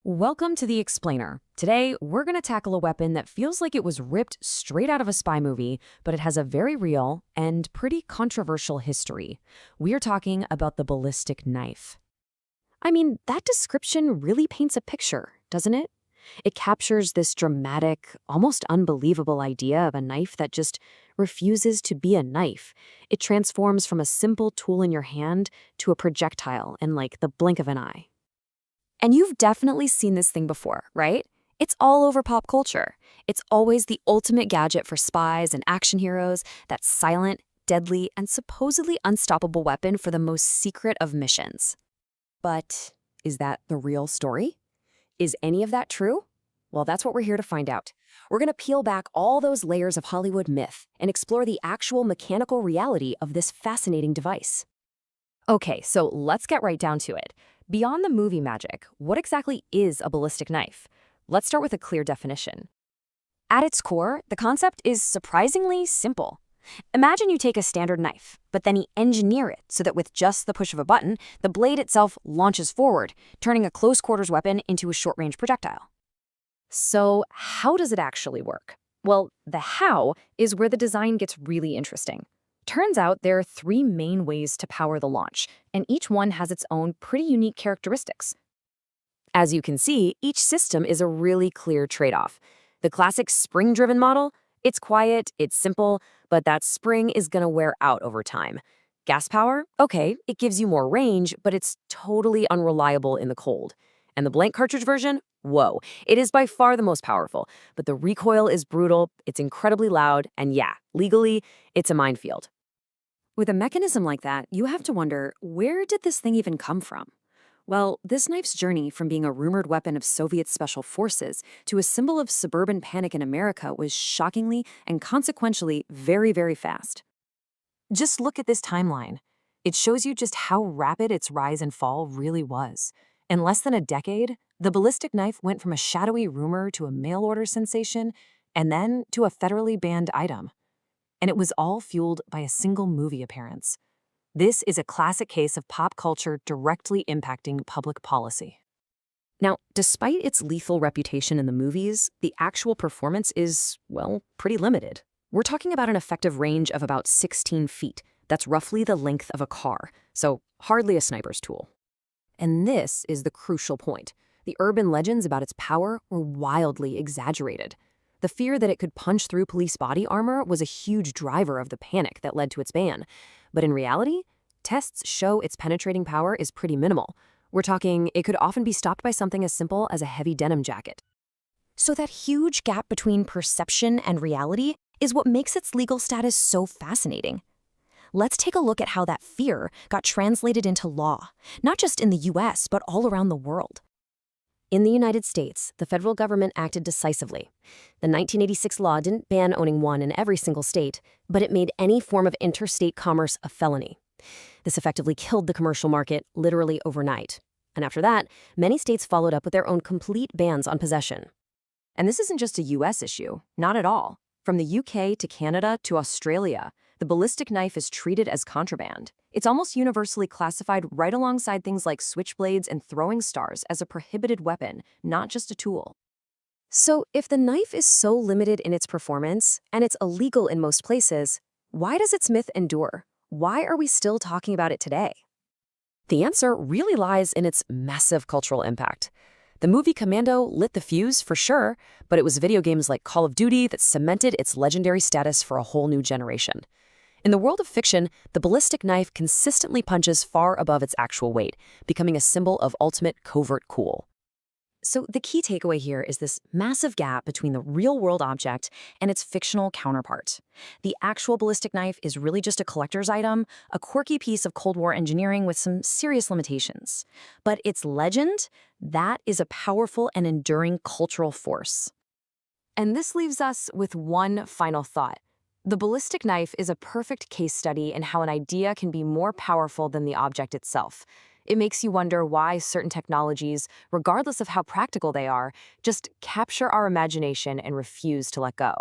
Welcome to The Explainer. Today, we're going to tackle a weapon that feels like it was ripped straight out of a spy movie, but it has a very real and pretty controversial history. We are talking about the ballistic knife. I mean, that description really paints a picture, doesn't it? It captures this dramatic, almost unbelievable idea of a knife that just refuses to be a knife. It transforms from a simple tool in your hand to a projectile in like the blink of an eye. And you've definitely seen this thing before, right? It's all over pop culture. It's always the ultimate gadget for spies and action heroes, that silent, deadly, and supposedly unstoppable weapon for the most secret of missions. But is that the real story? Is any of that true? Well, that's what we're here to find out. We're going to peel back all those layers of Hollywood myth and explore the actual mechanical reality of this fascinating device. Okay, so let's get right down to it. Beyond the movie magic, what exactly is a ballistic knife? Let's start with a clear definition. At its core, the concept is surprisingly simple. Imagine you take a standard knife, but then you engineer it so that with just the push of a button, the blade itself launches forward, turning a close-quarters weapon into a short-range projectile. So how does it actually work? Well, the how is where the design gets really interesting. Turns out there are three main ways to power the launch, and each one has its own pretty unique characteristics. As you can see, each system is a really clear trade-off. The classic spring-driven model, it's quiet, it's simple, but that spring is going to wear out over time. Gas power? Okay, it gives you more range, but it's totally unreliable in the cold. And the blank cartridge version? Whoa, it is by far the most powerful, but the recoil is brutal, it's incredibly loud, and yeah, legally, it's a minefield. With a mechanism like that, you have to wonder, where did this thing even come from? Well, this knife's journey from being a rumored weapon of Soviet special forces to a symbol of suburban panic in America was shockingly and consequentially very, very fast. Just look at this timeline. It shows you just how rapid its rise and fall really was. In less than a decade, the ballistic knife went from a shadowy rumor to a mail-order sensation, and then to a federally banned item. And it was all fueled by a single movie appearance. This is a classic case of pop culture directly impacting public policy. Now, despite its lethal reputation in the movies, the actual performance is, well, pretty limited. We're talking about an effective range of about 16 feet. That's roughly the length of a car, so hardly a sniper's tool. And this is the crucial point. The urban legends about its power were wildly exaggerated. The fear that it could punch through police body armor was a huge driver of the panic that led to its ban. But in reality, tests show its penetrating power is pretty minimal. We're talking it could often be stopped by something as simple as a heavy denim jacket. So that huge gap between perception and reality is what makes its legal status so fascinating. Let's take a look at how that fear got translated into law, not just in the US, but all around the world. In the United States, the federal government acted decisively. The 1986 law didn't ban owning one in every single state, but it made any form of interstate commerce a felony. This effectively killed the commercial market literally overnight. And after that, many states followed up with their own complete bans on possession. And this isn't just a US issue, not at all. From the UK to Canada to Australia, the ballistic knife is treated as contraband. It's almost universally classified right alongside things like switchblades and throwing stars as a prohibited weapon, not just a tool. So if the knife is so limited in its performance, and it's illegal in most places, why does its myth endure? Why are we still talking about it today? The answer really lies in its massive cultural impact. The movie Commando lit the fuse for sure, but it was video games like Call of Duty that cemented its legendary status for a whole new generation. In the world of fiction, the ballistic knife consistently punches far above its actual weight, becoming a symbol of ultimate covert cool. So the key takeaway here is this massive gap between the real-world object and its fictional counterpart. The actual ballistic knife is really just a collector's item, a quirky piece of Cold War engineering with some serious limitations. But its legend, that is a powerful and enduring cultural force. And this leaves us with one final thought. The ballistic knife is a perfect case study in how an idea can be more powerful than the object itself. It makes you wonder why certain technologies, regardless of how practical they are, just capture our imagination and refuse to let go.